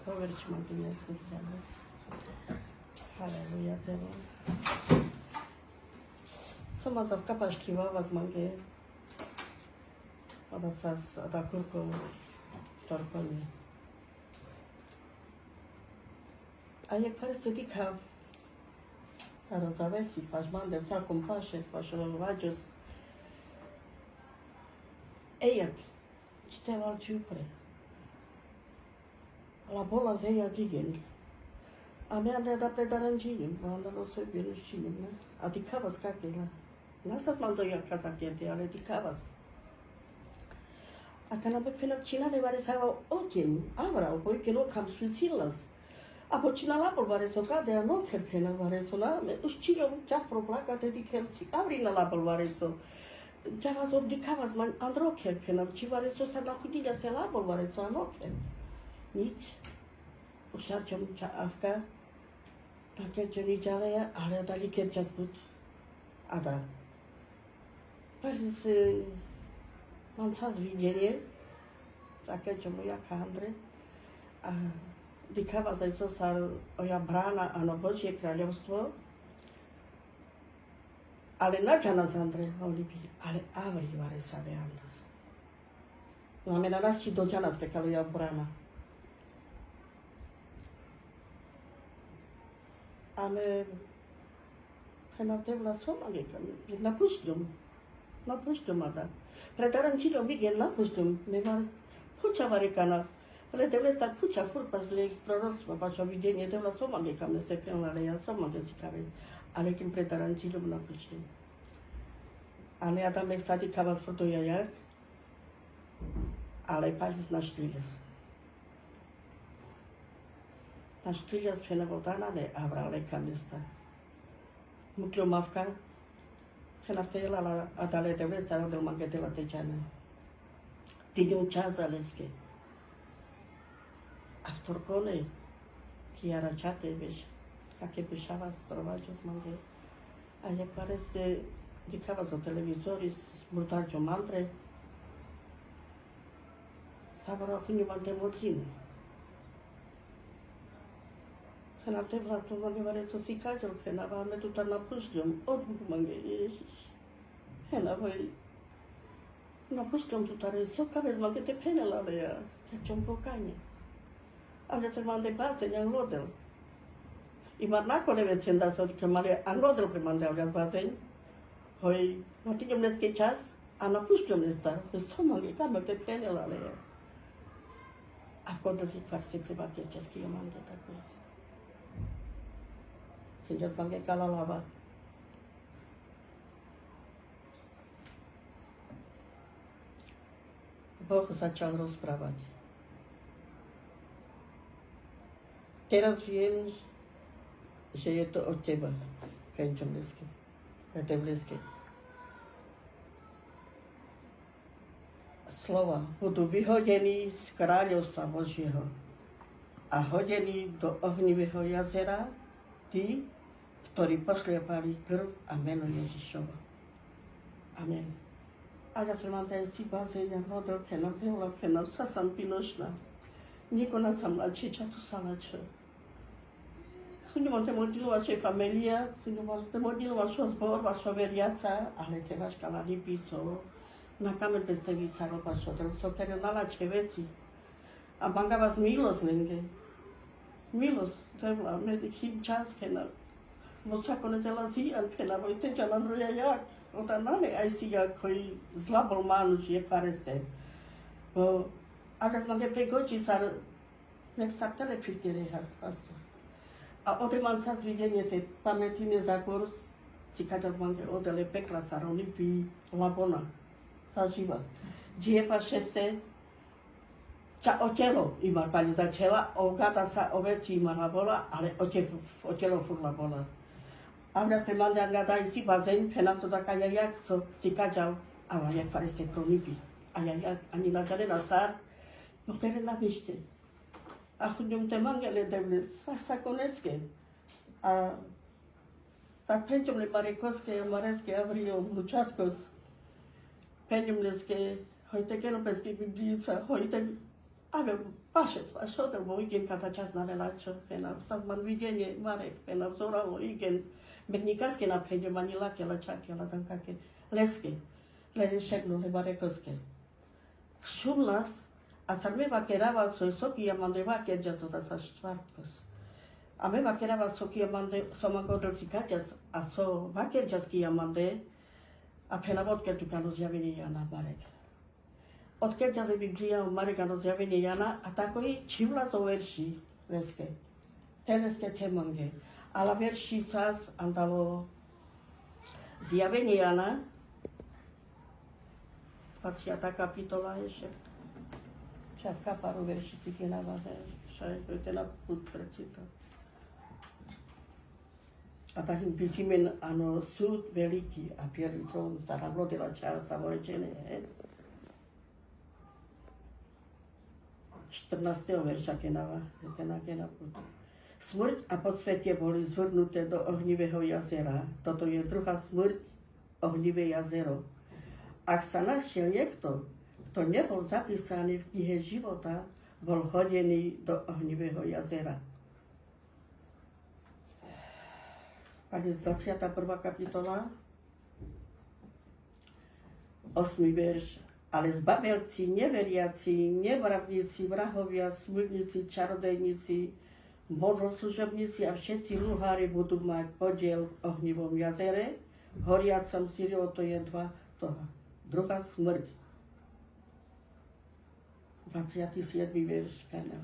Poveri ce mă întâlnesc cu treaba. Aleluia, te rog. Sama zawkapa śpiewała z mangę. Ona sa kurko torponi. A jak parę studików, a rozawesi z paźmandem, całkiem pasze, z pašovađos. Ejak, čiteval čupre. La bola zeja gigen. A mea ne da predaranđinim, a onda lo sve bjenušćinim, ne? A ti kavas kakela. Nasad mando ja kazakjente, ale ti kavas. A kana me penak čina ne vare sao oken, avral, boj ke no kam suicilas. A po čina labol vare so kade a no ker penak vare so na, me ušćiljom čak proplakate di kelči, avri na labol vare so. Javas obdikavas man andro ker penak, či vare so sa nakudilja se labol vare so a no ker. Nič. Ušarčom ča avka, na kelčo nič aleja, ale dali kelčas bud. A da. Paris mam czas widzienie, takie czemu jaka Andrzej, a dikawa za Jezusa oja brana, a no Božie kráľovstvo, ale nađa z Andrej, oni bi, ale avri vare sa veamnas. Máme na naši dođa nas pekalo ja brana. Ale na te vlasoma nekam, napušťom ada. Predarančilom igen napušťom, nemá puča varikana. Ale devle tak puča furt pas le proroctvo, pašo videnie, devla soma nekam nestepnila, ale ja soma nesikavec. Ale kim predarančilom napušťom. Ale ja tam sadi kavas furto jajak, ale palis naštriles. Naštriles pena vodana ne avrale kamesta. Nucleo mafca, que la fe la adale de vresta del manguete la tejana. Tiene un chaz aleske. Astorcone, que era chate beş, a que pechaba trabalhos mangue. Aí parece de cabas o televisores, brutal de mantre. Sabora funio mante mortine. Când am trebuit să mă gândesc să se cazul, când am metut în apuștium, ori mă gândesc, când am apuștium tutare, să cabeți mă gândesc pene la ea, că ce-un pocane. Am zis să mă îndepase, ne-am rodel. I marnacole veți îndă să că mă am rodel pe mă le-au bazeni, hoi, mă tigem nesche ceas, am apuștium nestar, să mă gândesc, mă gândesc pene la ea. Acolo fi foarte prima chestia că eu m-am gândit acolo. Când îți banghe ca la lava. Boh začal rozprávať. Teraz viem, že je to od teba, Penčo Blesky, Pete Blesky. Slova budú vyhodení z kráľovstva Božieho a hodení do ohnivého jazera tí, ktorí pošliapali krv a meno Ježišovo. Amen. Aga se mám ten si bazéňa, hodol penal, teola penal, sa sam pinošna. Niko na sam lače, čatu sa lače. Sunio monte modilo vaše familia, sunio monte modilo vašo zbor, vašo veriaca, ale te vaš kalani piso. Na kamen peste visaro vašo, del so kere na lače veci. A banga vas milos lenge. Milos, devla, medikin čas penal. Moća ko ne zela zijan pena, voj teđa na druja jak. Onda nane aj sija koji zlabol manuš je kvareste. Aga znam de pregoći sar, nek sa telepirkere has pasto. A ode man sa zvidenje te pametine za kurs, si kada zmange odele pekla sar, oni pi labona, sa živa. Džije pa šeste, ča o telo ima pali začela, o gata sa oveci ima labola, ale o telo fur labola. Am vrea să mă angada si bazen, penam tot dacă aia să si cajal, aia care este pronipi. Aia ani la care la sar, nu care la miște. Acum te mangele de bles, să conesce. Să pentru le marecosche, maresche, avrio, muchatkos. Pentru le sche, hoite că nu pesche biblița, hoite avem Pašo, lebo igen kada čas na relačo, pena, tas man videnie, Marek, pena, vzoralo, igen, Meknikarske na peňo, mani lakela, čakela, tam kake, leske, šegnu, leba rekoske. Šumlas, a sam me vakerava svoj soki, ja mande vakerđa so da sa štvartkos. A me vakerava soki, ja mande, so man godel si kaťas, a so vakerđaski ja mande, a pena vodke tu kano zjavini Jana, Marek. Odkiaľ sa Biblia o Marigano zjavenie Jana a takový čivla zo verši leske. Te leske te mange. Ale verši sas andalo zjavenie Jana, 20. kapitola ešte. Čavka paru verši cíky na vade, šajte na put precito. A takým písimen, ano, súd veliký a prvý trón sa nablodila čas samorečené, 14. verša Kenava, Smrť a podsvetie boli zvrnuté do ohnivého jazera. Toto je druhá smrť, ohnivé jazero. Ak sa našiel niekto, kto nebol zapísaný v knihe života, bol hodený do ohnivého jazera. Padec 21. kapitola, 8. verš. Ale zbabelci, neveriaci, nevravníci, vrahovia, smilníci, čarodejníci, modloslužobníci a všetci luhári budú mať podiel v ohnivom jazere, horiacom Syriou, to je druhá smrť. 27. verš Penel.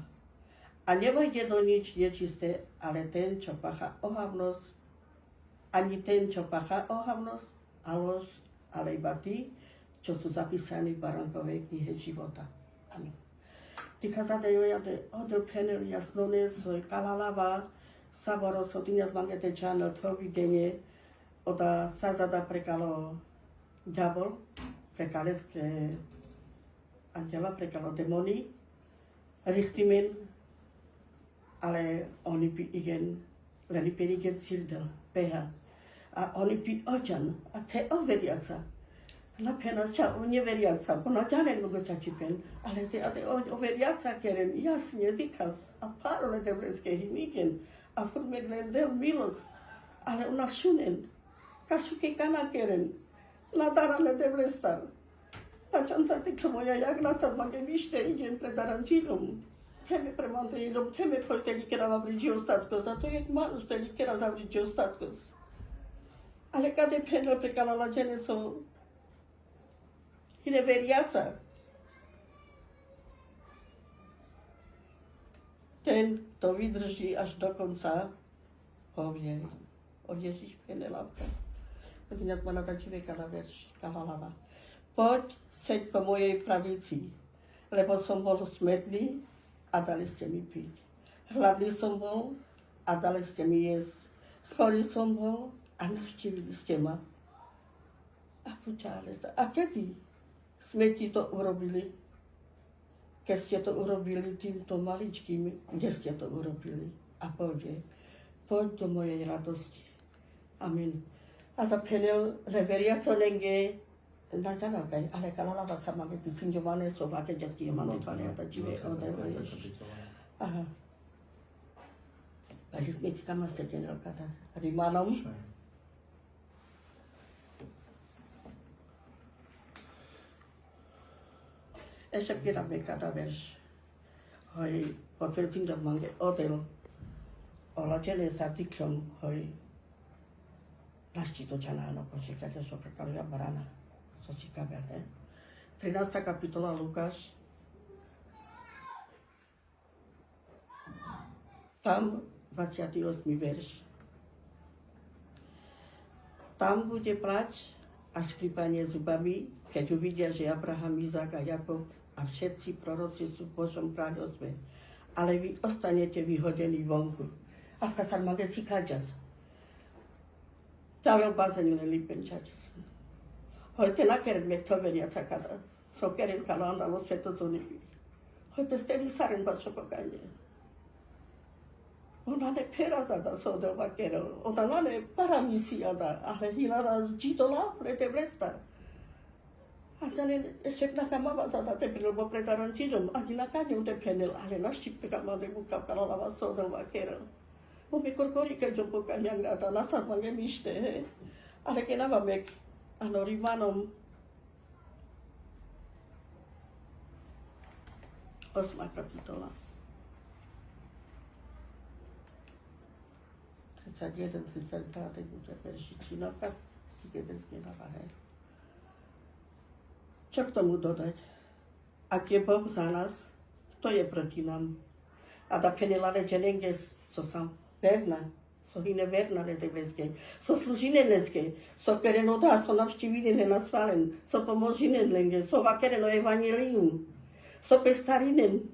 A nevojde do nič nečisté, ale ten, čo pacha ohavnosť, ani ten, čo pacha ohavnosť a lož, ale iba tí, čo sú zapísaní v Barankovej knihe života. Amen. Tika zadajú jade odl penel jasnone svoj kalalava, saboro sotiňaz mangete channel to videnie, oda sa zada prekalo diabol, prekaleské anđela, prekalo demoni, richtimen, ale oni pi igen, leni perigen sirdel, peha, a oni pi očan, a te overiaca, na pena ča neveriaca, ona ďalej mnogo čačipen, ale te overiaca keren, jasne dikas, a parole devleske himiken, a furmedlen del milos, ale ona šunen, kašuke kana keren, na darale devlestar. Na čanca te moja jagna sad mange vište igen pred arančinom. Teme premantrilom, teme pojteli kera zavriči ostatkos, a to je malo steli kera zavriči ostatkos. Ale kade penel prekalala žene so i neveriaca. Ten, kto vydrží až do konca, povie o Ježiš Penelavka. Hodinec ma nadačivé kalalava. Poď, seď po mojej pravici, lebo som bol smedný a dali ste mi piť. Hladný som bol a dali ste mi jesť. Chorý som bol a navštívili ste ma. A počali ste. A kedy sme ti to urobili? Keď ste to urobili týmto maličkým, kde ste to urobili? A povie, poď do mojej radosti. Amen. A to penel, reveriaco lenge, na ďalej, ale kalalava sa máme vysinďované, sú váke ďatsky je máme tvane, a ta čive odevuješ. Aha. Bali sme ti kam ste tenel kata. Rimanom. Ešte kirame kata verš. Hoj, potvrdzím, že máme odel. Olačené sa týkšom, hoj. Našti to čanáno, počíkajte, že prekaluja barana. Co ciekawe, he? 13. kapitola Lukáš. Tam 28. verš. Tam bude plač a škripanie zubami, keď uvidia, že Abraham, Izák a Jakob a všetci proroci sú v Božom kráľovstve. Ale vy ostanete vyhodení vonku. A v kasar máte si kaďas. Ťavel bazén nelipenčačas. Hojte na keren mek to veriaca kada. So keren kada andalo sveto zonipi. Hoj pesteli saren bačo pokajne. Ona ne perazada so de vakero. Ona ne paramisiada. Ale hilada džitola lete vresta. A ține, ești la cama bazată pe prin o pretarantijom, a din acadie unde penel, ale naști pe cama de buca ca la vaso de vaquero. O mi corcori că jo buca nyanga la sat mange miște, ale că n-ava mec, anorimanom. Osma capitola. 31, 32, verši 13, si kedenský navahé. Čo k tomu dodať? Ak je Boh za nás, kto je proti nám? A da penelare genenge so sam verna, so hine verna le tebeskej, so služine leskej, so kereno da, so navštivine na svalen, so pomožine lenge, so vakereno evangelium, so pestarinen,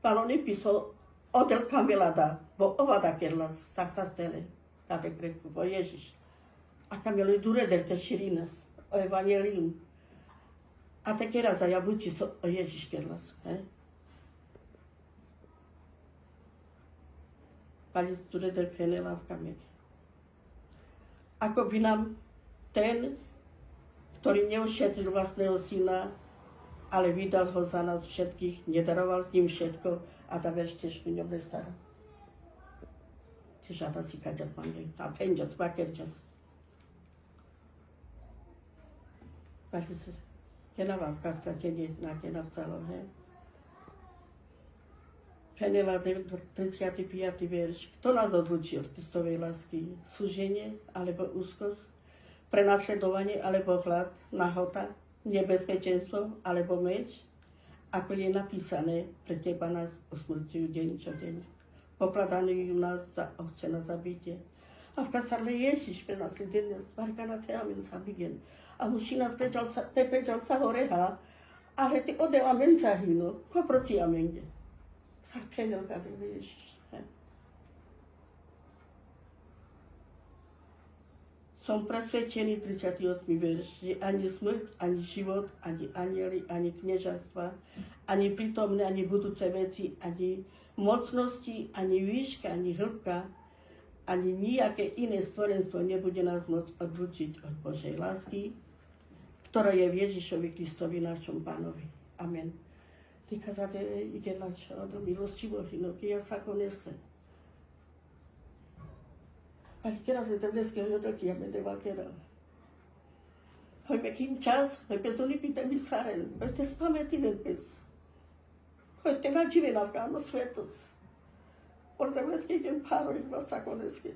palonipi, so odel kamelada, bo ovada kerla sa stele, kate preku, bo Ježiš. A kamelo dure del te širinas, o evangelium. A te kera za jabuči so o Ježiš kerlas, Pali dure del penela v kameli. Ako by nám ten, ktorý neušetril vlastného syna, ale vydal ho za nás všetkých, nedaroval s ním všetko, a da verște și nu ne stara. Și așa si cajas mangei, a penjas, pakerjas. Paris, kenava kasta keni na kenav salon he. Penela de 35. verš. Kto nás odlučí od Kristovej lásky? Súženie alebo úzkosť? Prenasledovanie alebo hlad? Nahota? Nebezpečenstvo alebo meč? Ako je napísané, pre teba nás usmrcujú deň čo deň. Pokladajú nás za ovce na zabitie. A v kasarle Ježiš prenasledenie zbarka na teamen sa bigen. A muži nás prečal sa horeha, ale ty odela menca hino, ko proti amenge. Sa penel kade Ježiš. Som presvedčený, 38. verš, že ani smrť, ani život, ani anjeli, ani kniežastva, ani prítomné, ani budúce veci, ani mocnosti, ani výška, ani hĺbka, ani nejaké iné stvorenstvo nebude nás môcť odlučiť od Božej lásky, ktorá je v Ježišovi Kristovi, našom Pánovi. Amen. Ty kazate, ide nač od milosti Božino, ja sa konese. Ali teraz je to dneska hodotky, ja będę vakerom. Choďme kým čas, choďme z Olipite Bisaren, choďte z pamäti bez. Choďte na živina v kámo svetos. Poľte dneska idem pároviť vás sakoneské.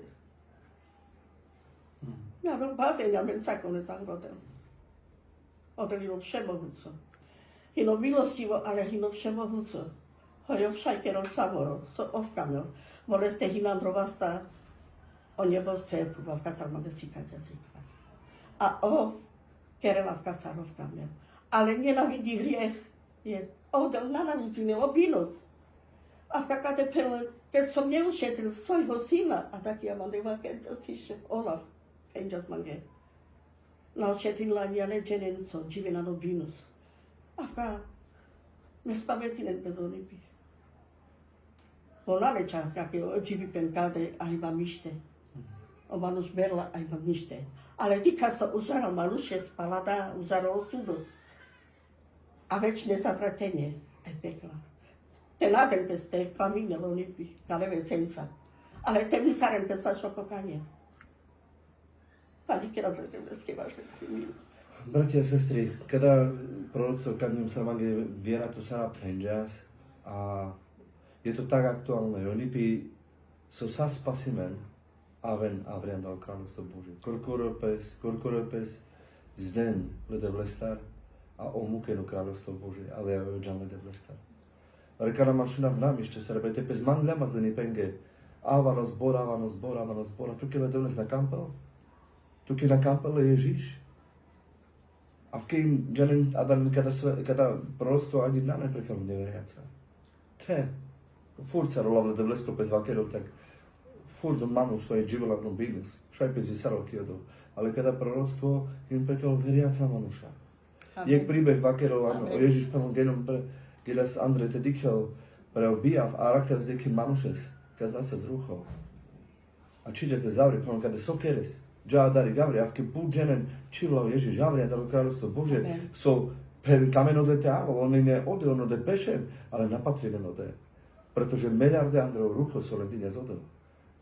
Ja byl bazén, ja byl sakonec angotel. Odel všemohúco. Hino milostivo, ale hino všemohúco. Hojo všajkerol samoro, so ovkamel. Moleste hinandrovasta, o nebo ste pruba v kasar mogę sikać jazyka. A o kerela w kasarów kamiel. Ale nienawidzi grzech je odel nenávidí obinos. A kakade penel, keď som neušetril svojho syna, a tak ja mám deva keď si Olaf, penjas mange. Na ošetrila ale dženenco, živina obinos. A ka me spametinen bez onipi. Volale ča, jaké očivi penkade, a iba mište. O Manuš berla aj mám nište. Ale týka sa užaral Manuše spalada, užaral osudos. A večné zatratenie, aj pekla. Te nadel bez te kamine lonipi, galeve senca. Ale te misaren bez vašho pokania. Pani kera zlete bezke vaš bezke minus. Bratia a sestry, kada proroctvo kadňom sa mange viera to sa prenjas a je to tak aktuálne. Lonipi so sa spasimen, Aven avrian dal kráľovstvo Božie. Korkoropes, zden lede vlestar a omukenu kráľovstvo Božie, ale ja veďam lede vlestar. Rekana mašina v nám ešte sa rebete pes mangľama zdeni penge. Avano zbora, tuky lede vles na kampel. Tuky na kampel je Ježíš. A v kým džanen adan kada proroctvo ani na neprekal neveriaca. Te, furt sa rola lede vlesko pes vakerov, tak furt mamu svoje životnom biznis, šaj bez vysarok jedol. Ale kada proroctvo im prekal veriaca manuša. Jak príbeh vakerov, o Ježiš pevom genom kde s Andrej te dikel pre obijav, a rakter z dekim manušes, kad zna se zruchol. A čiže te zavri, pevom kada sokeres, già dare Gabriel, afché puggen cilo Ježiš Gabriel dalo kráľovstvo Bože, Amen. so per kameno de teavo, oni ne odeono de pešem, ale napatriveno de. Pretože miliarde androv rucho so ledine zodel.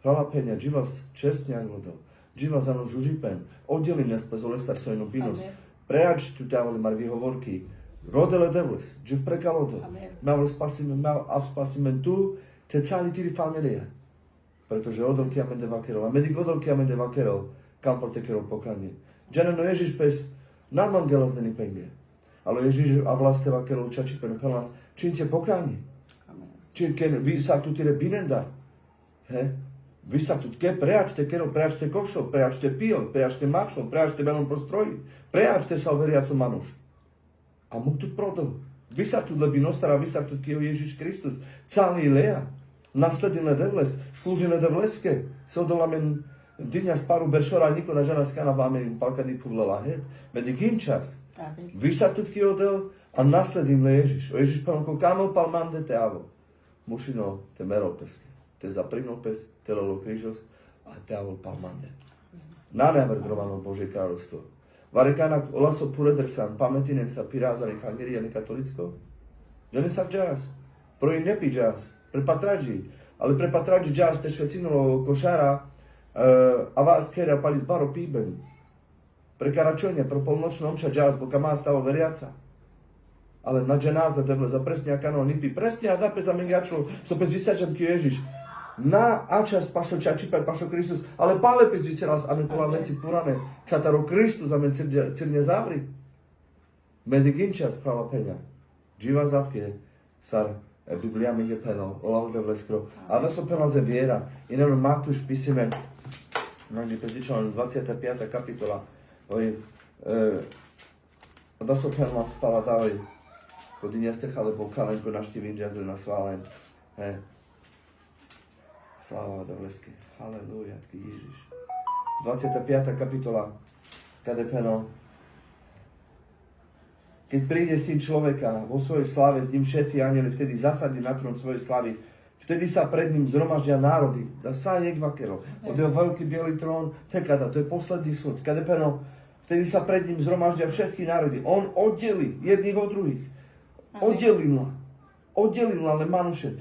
Hvala penja, dživas čestni anglodo, dživas ano žužipen, oddeli nes pes olestar sojno pinos, Amen. preač tu teavoli marvi hovorky, rodele devles, dživ prekalodo, Amen. mal spasimen tu, te cali tiri familia. Pretože odolky amende vakerol, a medik odolky amende vakerol, kam protekerol pokanie. Džaneno Ježiš pes, nadman gelazdeni penge. Ale Ježiš a vlaste vakerol čači pen pelas, činte pokanie. Amen. Čin ken vi sa tu tire binenda. He? Vi sa tu tke preačte kero, preačte košo, preačte pion, preačte mačo, preačte belom prostroji, preačte sa overiaco manuš. A mu tu prodal. Vi sa tu lebi nostara, vi sa tu tkejo Ježiš Kristus, cali Lea, nasledine devles, služine devleske, so dolamen dinja sparu beršora, niko na žena skana vame im palkadi puvlela, he? Medik inčas. Amen. Vi sa tu tkejo del, a nasledim le Ježiš. O Ježiš panom ko kamo palmande te avo. Mušino te meropeske. Te zaprino pes, te lelo križos, a te avol palmande. Na neverdrovano Bože kráľovstvo. Varekanak olaso puredersan, pametinen sa pirázani kangerijani katolicko. Že ne sa džas. Pro im nepi džas. Pre patrađi. Ali pre patrađi džas te švecinulo košara, a vas kera pali zbaro piben. Pre karačonje, pro polnočno omša džas, bo kama stavo veriaca. Ale na dženázda deble za presnjaka no nipi presnjak da pe za mengačlo so pes visačan ki Ježiš. Na ačas pašo čačipan pašo Kristus, ale pale pes viselas a Nikola veci purane kataro Kristus a men cirnje zavri. Mediginčas prava penja. Dživa zavke sar Biblia mi je penal, olav de vleskro. A da so penal ze viera. I nevno Matúš písime, mnogi pezdičan 25. kapitola. Da so penal spala dali. Kod neste alebo kalenko naštivím džazle na sválen. Sláva da vlesky. Halelúja, tky Ježiš. 25. kapitola. Kade peno. Keď príde syn človeka vo svojej sláve, s ním všetci anjeli, vtedy zasadí na trón svojej slavy. Vtedy sa pred ním zhromaždia národy. Da sa je vakero. Od jeho veľký bielý trón, tekada, to je posledný súd. Kade peno. Vtedy sa pred ním zhromaždia všetky národy. On oddelí jedných od druhých. Oddelil ale manuše.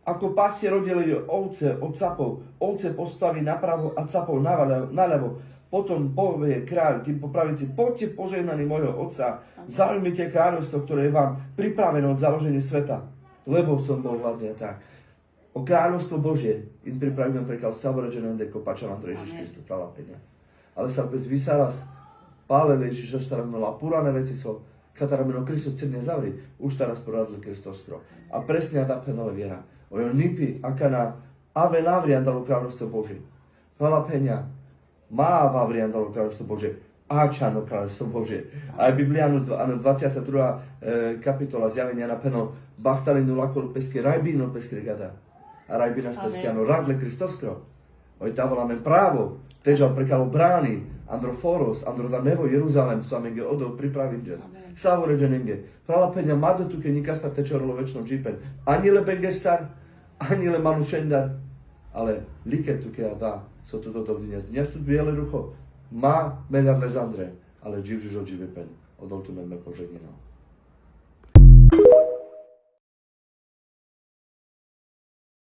Ako pastier oddelí ovce od capov, ovce postaví napravo a capov naľavo. Potom povie kráľ tým po pravici, poďte požehnaní môjho otca, zaujmite kráľovstvo, ktoré je vám pripravené od založenia sveta. Lebo som bol hladný a tak. O kráľovstvo Božie im pripravíme prekal savoređené deko pačalan do Ježiš Kristus prava penia. Ale sa bez vysaras pále Ježiš ostaranula purane veci so katarameno Kristus cirne zavri, už teraz poradil Kristostro. A presne da penole viera. Ojo nipi akana ave navrian dalo kráľovstvo Bože. Hvala penja, má vavrian dalo kráľovstvo Bože. Ačano kráľovstvo Bože. A Biblianu 22. kapitola zjavenia napeno Bachtalinu lakol peske rajbino peske gada. A rajbina speskiano radle Kristoskro. Oj tavoláme právo, težal prekalo brány, Androforos, Androda nevo Jeruzalem, su amenge odol pripravim džas. Savoređenenge. Hvala penja, mado tuke nikasta tečorolo večno džipen. Ani le bengestar, ani le manušendar, ale liker tuke a da, so to dodol dnes. Dnes tu bijele rucho, ma menar lezandre, ale dživžiž od dživepen, odol tu meme požegnino.